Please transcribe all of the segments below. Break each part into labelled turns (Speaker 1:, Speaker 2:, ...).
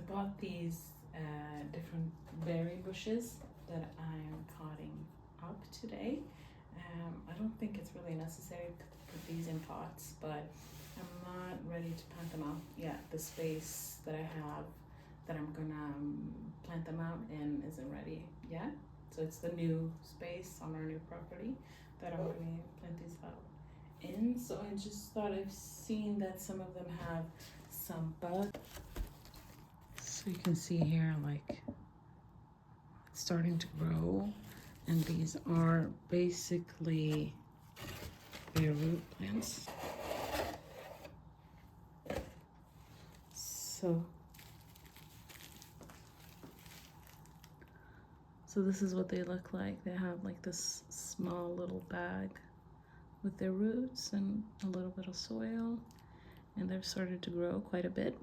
Speaker 1: bought these different berry bushes that I'm potting up today. I don't think it's really necessary to put these in pots, but I'm not ready to plant them out yet. The space that I have that I'm gonna plant them out in isn't ready yet. So it's the new space on our new property that I'm gonna plant these out in. So I just thought I've seen that some of them have some buds. So you can see here, like, it's starting to grow, and these are basically bare root plants. So this is what they look like. They have like this small little bag with their roots and a little bit of soil, and they've started to grow quite a bit.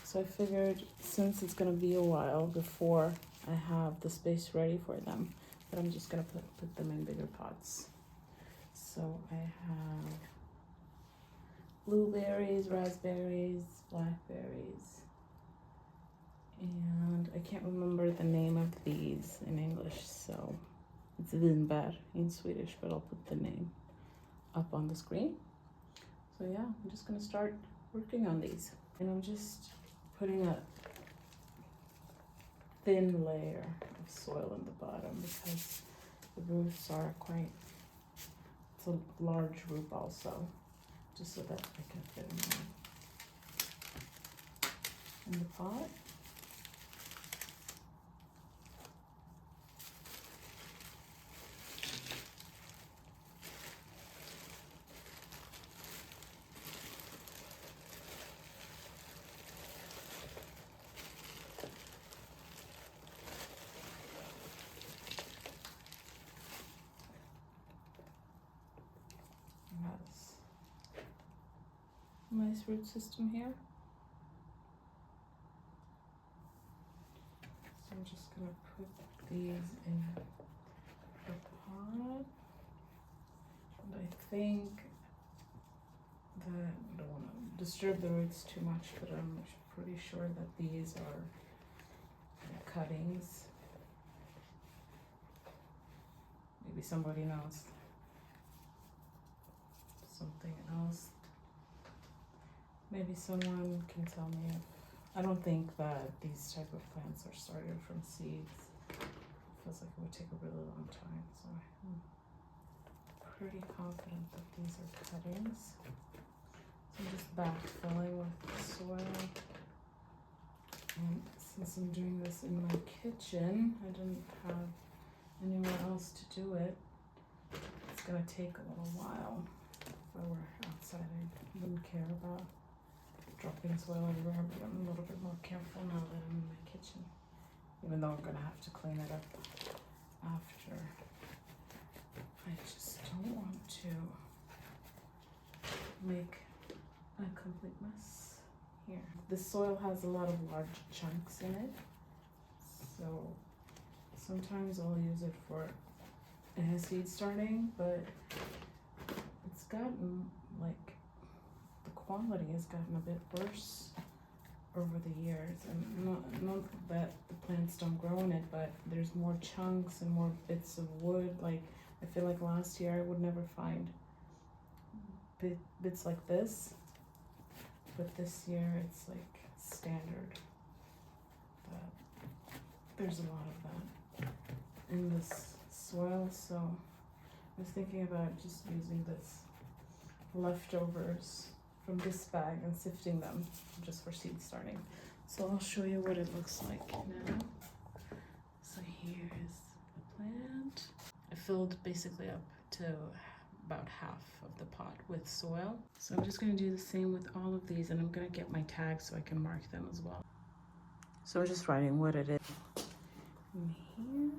Speaker 1: So I figured, since it's gonna be a while before I have the space ready for them, that I'm just gonna put them in bigger pots. So I have blueberries, raspberries, blackberries, and I can't remember the name of these in English, so it's vinbär in Swedish, but I'll put the name up on the screen. So yeah, I'm just gonna start working on these, and I'm just putting a thin layer of soil in the bottom because the roots are it's a large root also, just so that I can fit them in the pot. Nice root system here. So I'm just gonna put these in the pot. And I think that I don't want to disturb the roots too much, but I'm pretty sure that these are cuttings. Maybe somebody knows something else. Maybe someone can tell me. I don't think that these type of plants are started from seeds. It feels like it would take a really long time, so I'm pretty confident that these are cuttings. So I'm just backfilling with soil. And since I'm doing this in my kitchen, I didn't have anywhere else to do it. It's gonna take a little while. If I were outside, I wouldn't care about dropping soil everywhere, but I'm a little bit more careful now that I'm in my kitchen, even though I'm gonna have to clean it up after. I just don't want to make a complete mess here. This soil has a lot of large chunks in it, so sometimes I'll use it for seed starting, but it's gotten like, the quality has gotten a bit worse over the years, and not that the plants don't grow in it, but there's more chunks and more bits of wood. Like, I feel like last year I would never find bits like this, but this year it's like standard that there's a lot of that in this soil. So I was thinking about just using this leftovers from this bag and sifting them just for seed starting. So I'll show you what it looks like now. So here's the plant. I filled basically up to about half of the pot with soil. So I'm just going to do the same with all of these, and I'm going to get my tags so I can mark them as well. So I'm just writing what it is in here.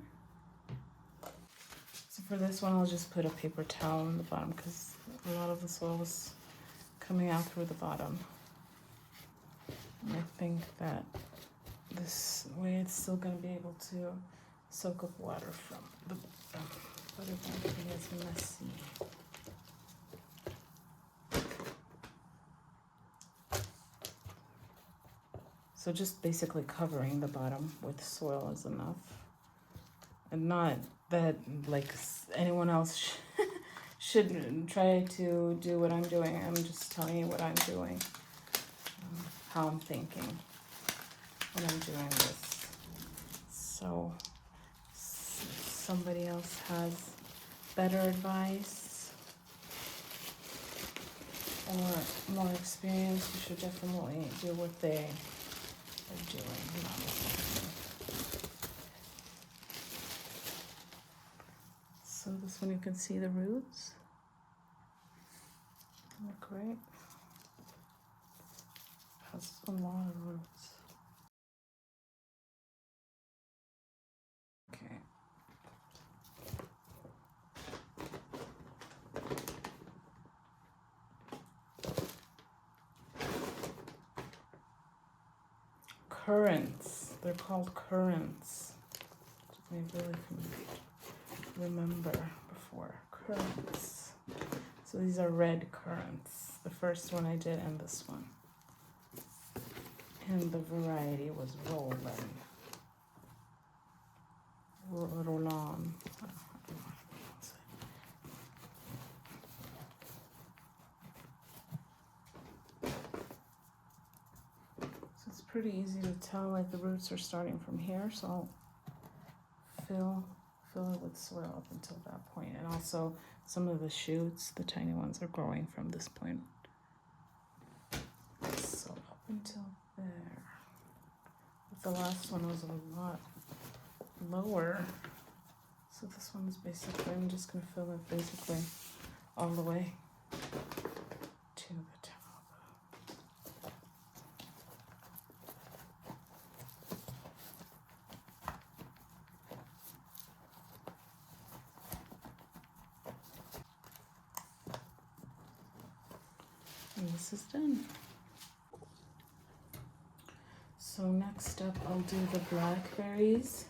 Speaker 1: So for this one, I'll just put a paper towel on the bottom because a lot of the soil is coming out through the bottom. And I think that this way it's still going to be able to soak up water from the bottom, but it won't be as messy. So just basically covering the bottom with soil is enough. And not that like anyone else should try to do what I'm doing. I'm just telling you what I'm doing, how I'm thinking when I'm doing this. So somebody else has better advice or more experience, you should definitely do what they are doing. Not listening. So this one you can see the roots. Look great. Has a lot of roots. Okay. Currants. They're called currants. I really couldn't remember before. Currants. So these are red currants. The first one I did and this one. And the variety was Roland. Roland. So it's pretty easy to tell, like the roots are starting from here, so I'll fill it with soil up until that point. And also some of the shoots, the tiny ones, are growing from this point. So up until there. But the last one was a lot lower. So this one is basically, I'm just gonna fill it basically all the way to the top. And this is done. So next up, I'll do the blackberries.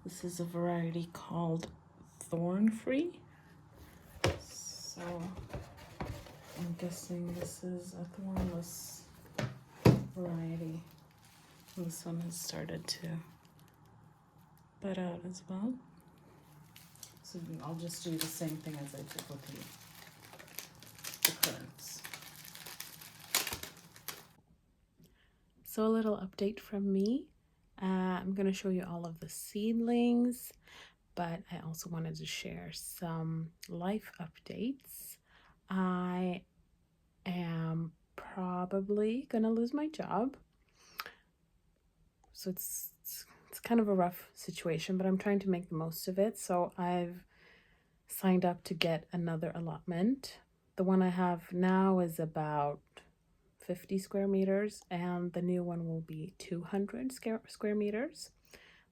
Speaker 1: This is a variety called Thorn Free. So I'm guessing this is a thornless variety. And this one has started to bud out as well. So I'll just do the same thing as I did with the currants. So a little update from me. I'm going to show you all of the seedlings, but I also wanted to share some life updates. I am probably going to lose my job. So it's kind of a rough situation, but I'm trying to make the most of it. So I've signed up to get another allotment. The one I have now is about 50 square meters, and the new one will be 200 square meters.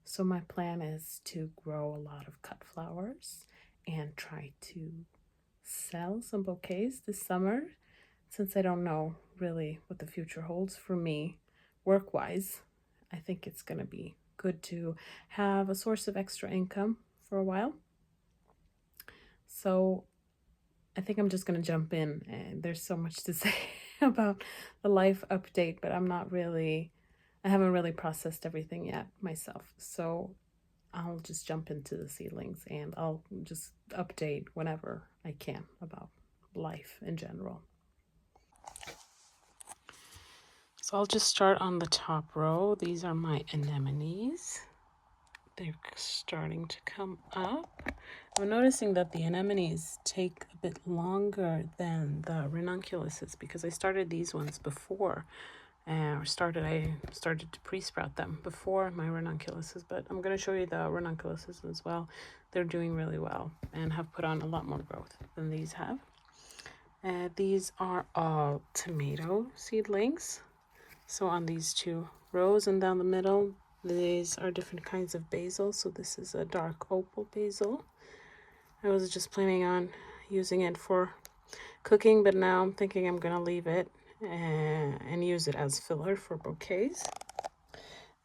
Speaker 1: So my plan is to grow a lot of cut flowers and try to sell some bouquets this summer, since I don't know really what the future holds for me work-wise. I think it's going to be good to have a source of extra income for a while. So I think I'm just going to jump in, and there's so much to say about the life update, but I haven't really processed everything yet myself. So I'll just jump into the seedlings and I'll just update whenever I can about life in general. So I'll just start on the top row. These are my anemones. They're starting to come up. I'm noticing that the anemones take a bit longer than the ranunculuses because I started these ones before. I started to pre-sprout them before my ranunculuses, but I'm going to show you the ranunculuses as well. They're doing really well and have put on a lot more growth than these have. These are all tomato seedlings. So on these two rows and down the middle, these are different kinds of basil. So this is a dark opal basil. I was just planning on using it for cooking, but now I'm thinking I'm going to leave it and use it as filler for bouquets.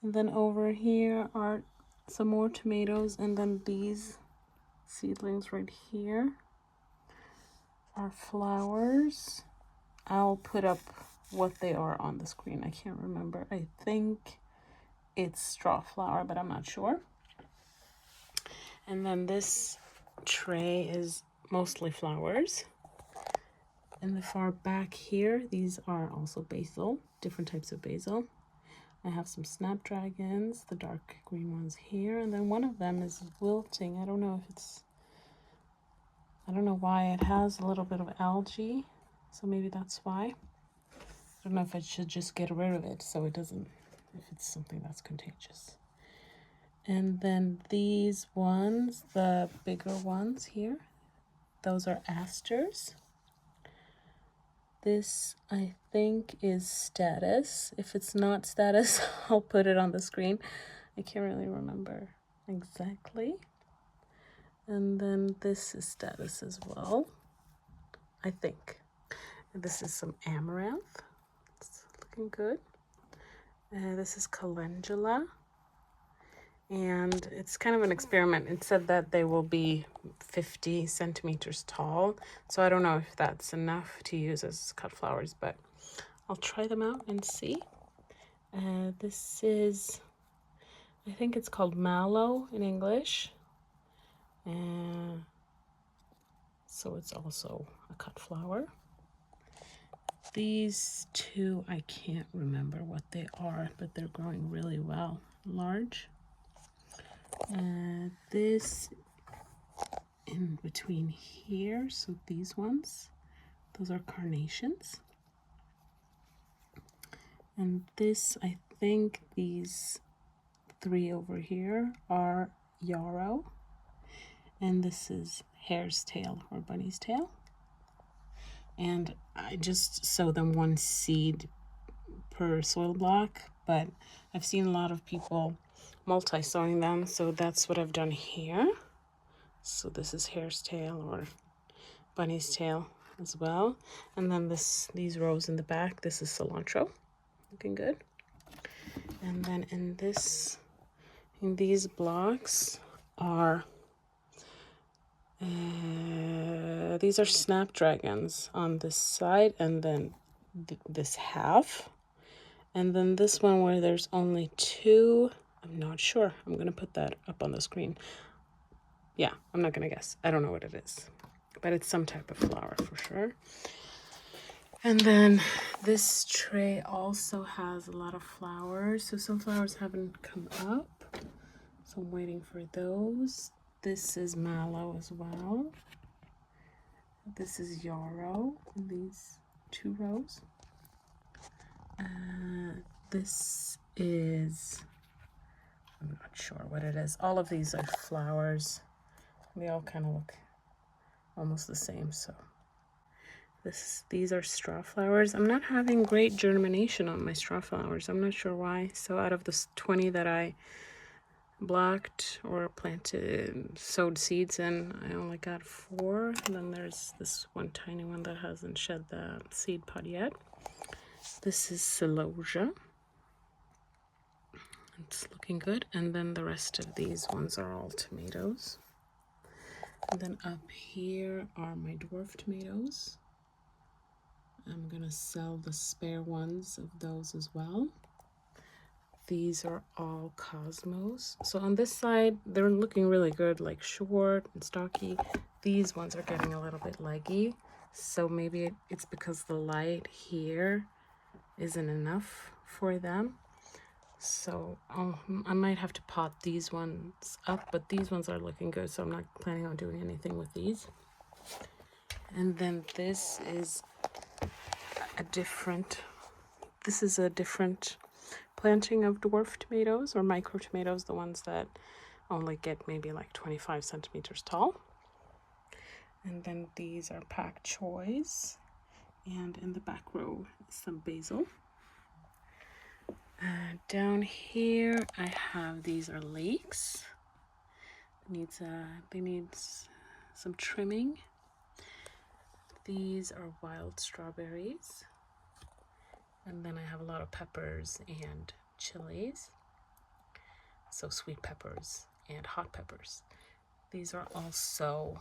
Speaker 1: And then over here are some more tomatoes, and then these seedlings right here are flowers. I'll put up what they are on the screen. I can't remember. I think it's straw flower, but I'm not sure. And then this tray is mostly flowers. In the far back here, these are also basil, different types of basil. I have some snapdragons, the dark green ones here, and then one of them is wilting. I don't know why it has a little bit of algae, so maybe that's why. I don't know if I should just get rid of it so it doesn't, if it's something that's contagious. And then these ones, the bigger ones here, those are asters. This, I think, is status. If it's not status, I'll put it on the screen. I can't really remember exactly. And then this is status as well, I think. And this is some amaranth. It's looking good. This is calendula. And it's kind of an experiment. It said that they will be 50 centimeters tall. So I don't know if that's enough to use as cut flowers, but I'll try them out and see. This is, I think it's called mallow in English. So it's also a cut flower. These two, I can't remember what they are, but they're growing really well, large. This in between here, so these ones, those are carnations. And this, I think these three over here are yarrow. And this is hare's tail or bunny's tail. And I just sow them one seed per soil block, but I've seen a lot of people multi-sowing them, so that's what I've done here. So this is hare's tail or bunny's tail as well. And then these rows in the back, this is cilantro, looking good. And then in these blocks are these are snapdragons on this side, and then this half, and then this one where there's only two, I'm not sure. I'm gonna put that up on the screen. Yeah, I'm not gonna guess. I don't know what it is, but it's some type of flower for sure. And then this tray also has a lot of flowers. So some flowers haven't come up, so I'm waiting for those. This is mallow as well. This is yarrow in these two rows. This is, I'm not sure what it is. All of these are flowers. They all kind of look almost the same. So these are straw flowers. I'm not having great germination on my straw flowers. I'm not sure why. So out of the 20 that I blocked or planted, sowed seeds in, I only got 4. And then there's this one tiny one that hasn't shed the seed pod yet. This is celosia. It's looking good. And then the rest of these ones are all tomatoes. And then up here are my dwarf tomatoes. I'm gonna sell the spare ones of those as well. These are all cosmos. So on this side, they're looking really good, like short and stocky. These ones are getting a little bit leggy. So maybe it's because the light here isn't enough for them. So I might have to pot these ones up, but these ones are looking good, so I'm not planning on doing anything with these. And then this is a different planting of dwarf tomatoes or micro tomatoes, the ones that only get maybe like 25 centimeters tall. And then these are pak choys, and in the back row some basil. Down here I have, these are leeks. They need some trimming. These are wild strawberries. And then I have a lot of peppers and chilies. So sweet peppers and hot peppers. These are also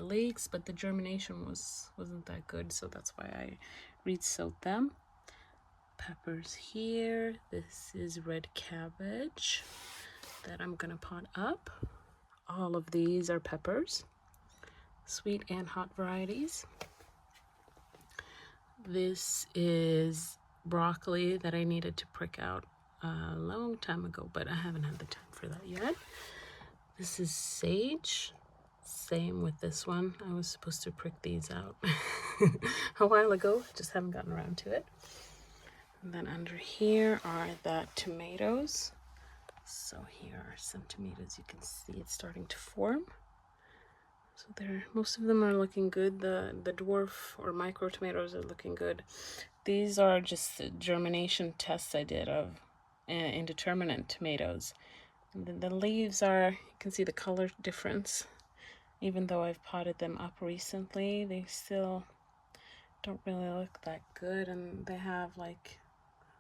Speaker 1: leeks, but the germination wasn't that good, so that's why I re-sowed them. peppers here. This is red cabbage that I'm gonna pot up. All of these are peppers, sweet and hot varieties. This is broccoli that I needed to prick out a long time ago, but I haven't had the time for that yet. This is sage. Same with this one. I was supposed to prick these out a while ago, just haven't gotten around to it. And then under here are the tomatoes. So here are some tomatoes. You can see it's starting to form. So most of them are looking good. The dwarf or micro tomatoes are looking good. These are just germination tests I did of indeterminate tomatoes. The leaves are, you can see the color difference. Even though I've potted them up recently, they still don't really look that good, and they have like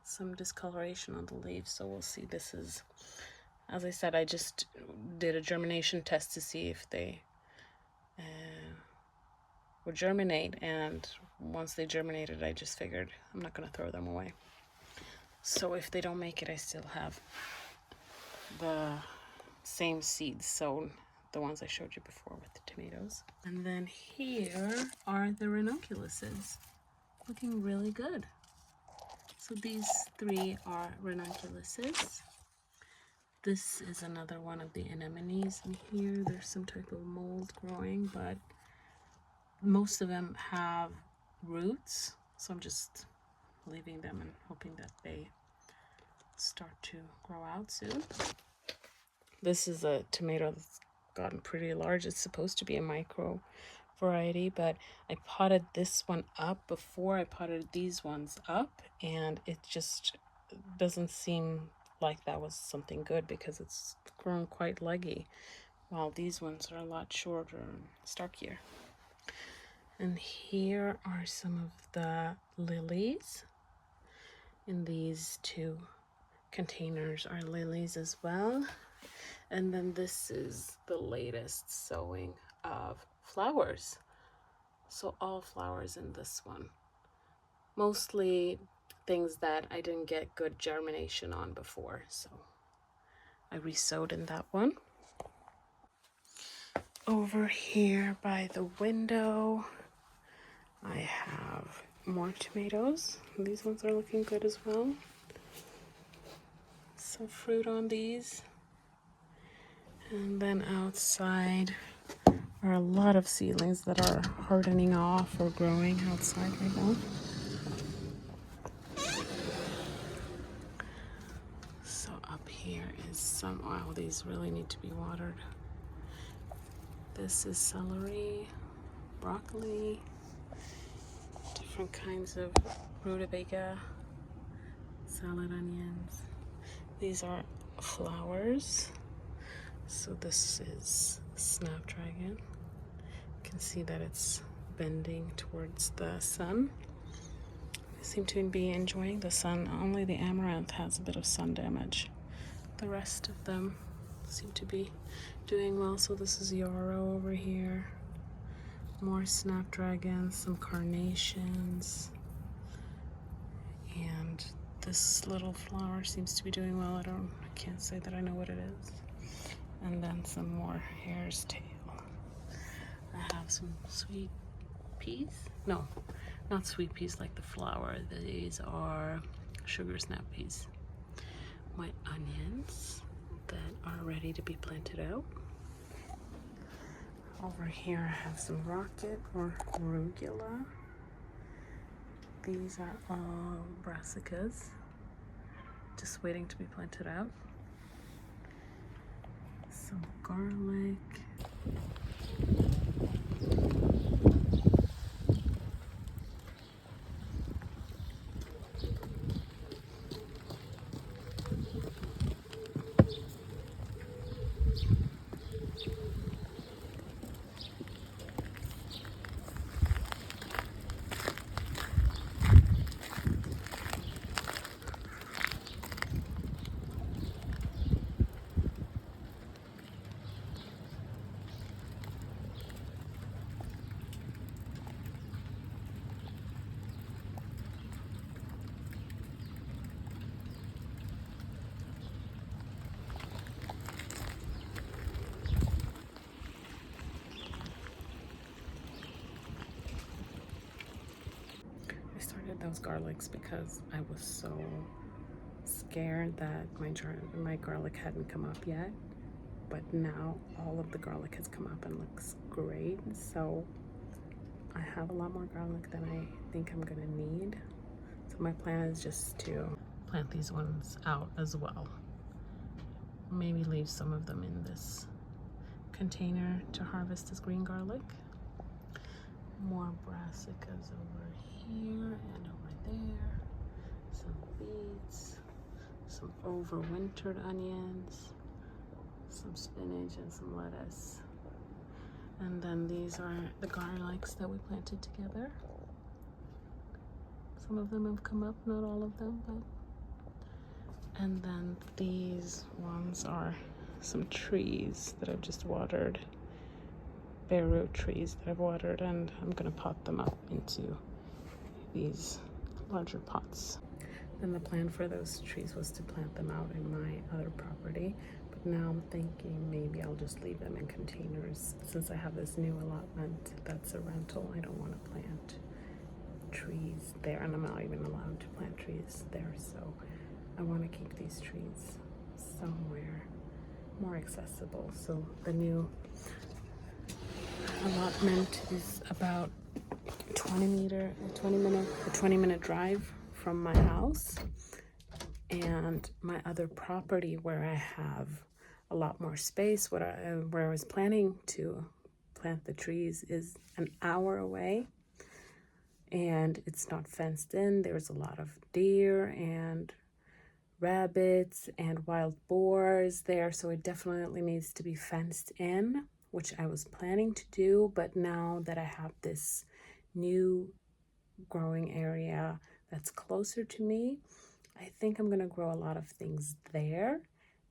Speaker 1: some discoloration on the leaves. So we'll see. This is, as I said, I just did a germination test to see if they would germinate, and once they germinated, I just figured I'm not going to throw them away. So if they don't make it, I still have the same seeds sown, the ones I showed you before with the tomatoes. And then here are the ranunculuses, looking really good. So these 3 are ranunculuses. This is another one of the anemones in here. There's some type of mold growing, but most of them have roots, so I'm just leaving them and hoping that they start to grow out soon. This is a tomato that's gotten pretty large. It's supposed to be a micro variety, but I potted this one up before I potted these ones up, and it just doesn't seem like that was something good because it's grown quite leggy, while these ones are a lot shorter and stockier. And here are some of the lilies. In these 2 containers are lilies as well. And then this is the latest sowing of flowers. So all flowers in this one. Mostly things that I didn't get good germination on before. So I resowed in that one. Over here by the window, I have more tomatoes. These ones are looking good as well. Some fruit on these. And then outside are a lot of seedlings that are hardening off or growing outside right now. So up here is some, wow, these really need to be watered. This is celery, broccoli, different kinds of rutabaga, salad onions. These are flowers. So this is snapdragon. You can see that it's bending towards the sun. I seem to be enjoying the sun. Only the amaranth has a bit of sun damage. The rest of them seem to be doing well. So this is yarrow over here. More snapdragons, some carnations. And this little flower seems to be doing well. I can't say that I know what it is. And then some more hare's tail. I have some sweet peas. No, not sweet peas like the flower. These are sugar snap peas. My onions that are ready to be planted out. Over here I have some rocket or arugula. These are all brassicas, just waiting to be planted out. Some garlic.
Speaker 2: those garlics because I was so scared that my garlic hadn't come up yet. But now all of the garlic has come up and looks great. So I have a lot more garlic than I think I'm gonna need. So my plan is just to plant these ones out as well. Maybe leave some of them in this container to harvest as green garlic. More brassicas over here and over there. Some beets, some overwintered onions, some spinach and some lettuce. And then these are the garlics that we planted together. Some of them have come up, not all of them, but. And then these ones are some trees that I've just watered. Bare root trees that I've watered, and I'm gonna pot them up into these larger pots. Then the plan for those trees was to plant them out in my other property, but now I'm thinking maybe I'll just leave them in containers. Since I have this new allotment that's a rental, I don't want to plant trees there, and I'm not even allowed to plant trees there, so I want to keep these trees somewhere more accessible. So the new allotment is about 20 minute drive from my house, and my other property where I have a lot more space, where I was planning to plant the trees, is an hour away, and it's not fenced in. There's a lot of deer and rabbits and wild boars there, so it definitely needs to be fenced in, which I was planning to do. But now that I have this new growing area that's closer to me, I think I'm gonna grow a lot of things there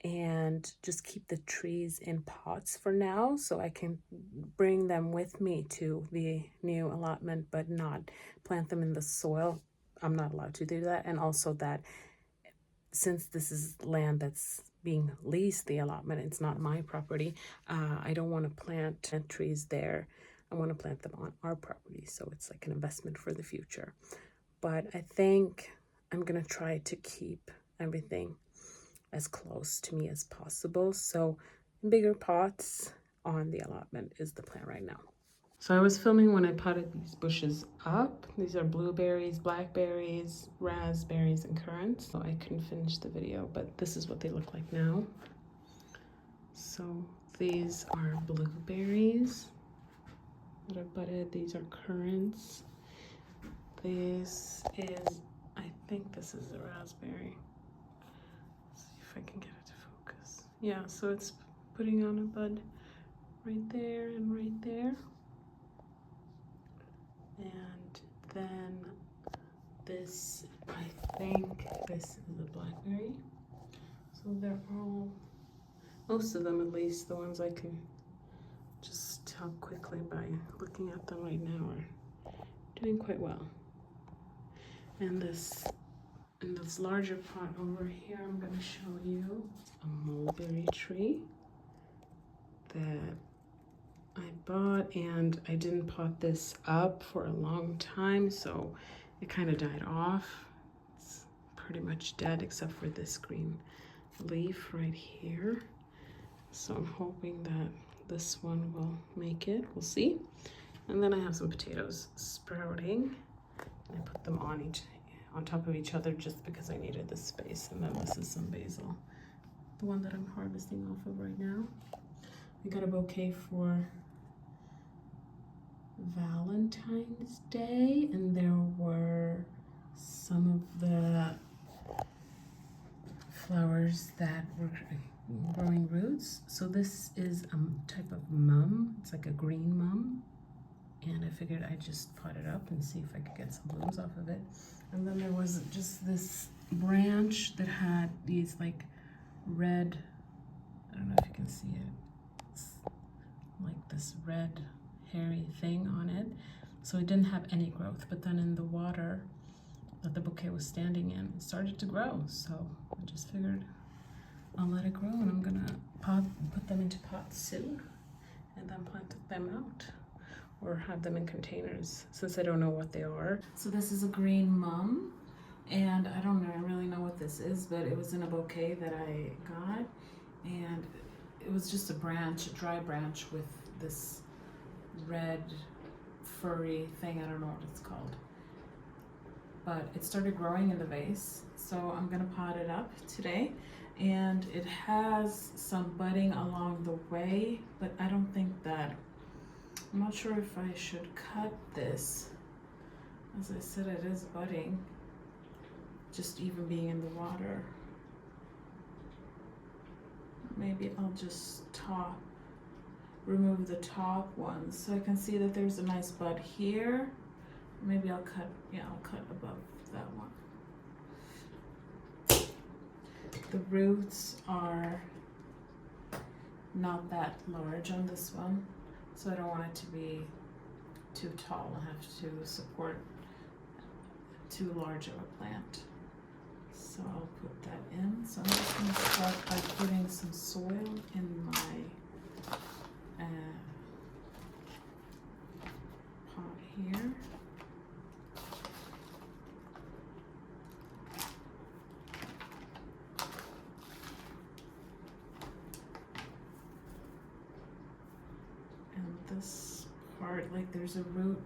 Speaker 2: and just keep the trees in pots for now, so I can bring them with me to the new allotment but not plant them in the soil. I'm not allowed to do that. And also that since this is land that's being leased, the allotment, it's not my property, I don't want to plant trees there. I want to plant them on our property, so it's like an investment for the future. But I think I'm going to try to keep everything as close to me as possible. So bigger pots on the allotment is the plan right now. So I was filming when I potted these bushes up. These are blueberries, blackberries, raspberries, and currants. So I couldn't finish the video, but this is what they look like now. So these are blueberries that are budded. These are currants. This is, I think this is a raspberry. Let's see if I can get it to focus. Yeah, so it's putting on a bud right there and right there. And then this, I think this is a blackberry. So they're all, most of them at least, the ones I can just tell quickly by looking at them right now, are doing quite well. And this, in this larger pot over here, I'm going to show you a mulberry tree that I bought, and I didn't pot this up for a long time, so it kind of died off. It's pretty much dead except for this green leaf right here. So I'm hoping that this one will make it. We'll see. And then I have some potatoes sprouting. I put them on top of each other just because I needed the space. And then this is some basil, the one that I'm harvesting off of right now. I got a bouquet for Valentine's Day, and there were some of the flowers that were growing roots. So this is a type of mum. It's like a green mum, and I figured I'd just pot it up and see if I could get some blooms off of it. And then there was just this branch that had these like red, I don't know if you can see it, it's like this red hairy thing on it. So it didn't have any growth, but then in the water that the bouquet was standing in, it started to grow. So I just figured I'll let it grow, and I'm gonna put them into pots soon and then plant them out. or have them in containers since I don't know what they are. So this is a green mum, and I don't really know what this is, but it was in a bouquet that I got, and it was just a branch, a dry branch with this red furry thing. I don't know what it's called, but it started growing in the vase, so I'm gonna pot it up today. And it has some budding along the way, but I don't think that, I'm not sure if I should cut this. As I said, it is budding, just even being in the water. Maybe I'll just remove the top ones so I can see that there's a nice bud here. Maybe I'll cut above that one. The roots are not that large on this one, so I don't want it to be too tall. I'll have to support too large of a plant. So I'll put that in. So I'm just going to start by putting some soil in my pot here. This part, like there's a root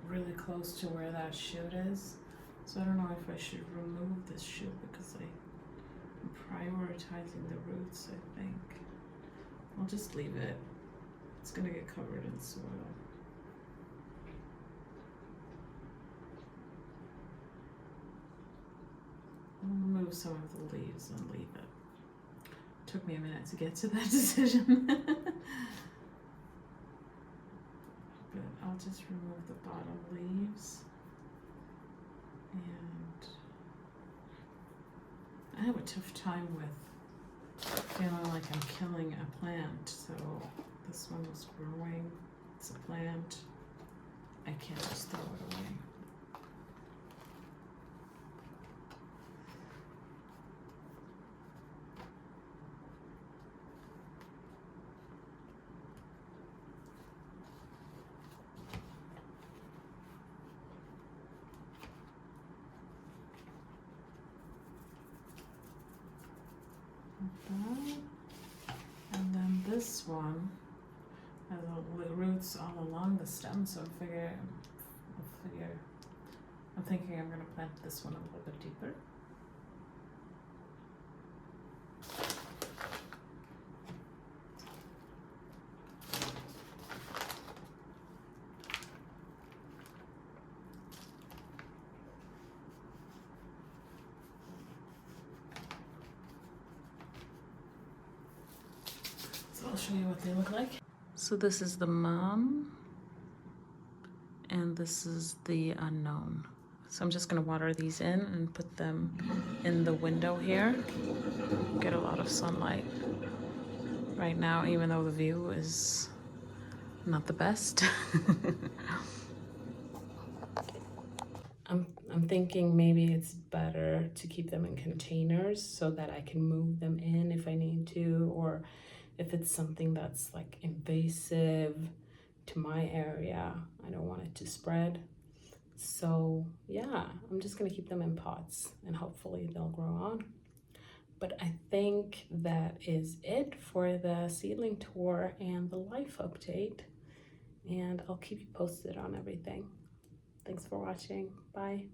Speaker 2: really close to where that shoot is, so I don't know if I should remove this shoot because I'm prioritizing the roots. I think I'll just leave it. It's gonna get covered in soil. I'll remove some of the leaves and leave it. Took me a minute to get to that decision. I'll just remove the bottom leaves, and I have a tough time with feeling like I'm killing a plant. So this one was growing, it's a plant, I can't just throw it away. And then this one has roots all along the stem, so I'm thinking I'm going to plant this one a little bit deeper. I'll show you what they look like. So this is the mom, and this is the unknown. So I'm just gonna water these in and put them in the window here. Get a lot of sunlight right now, even though the view is not the best. I'm thinking maybe it's better to keep them in containers so that I can move them in if I need to, or if it's something that's like invasive to my area, I don't want it to spread. So yeah, I'm just gonna keep them in pots and hopefully they'll grow on. But I think that is it for the seedling tour and the life update. And I'll keep you posted on everything. Thanks for watching. Bye.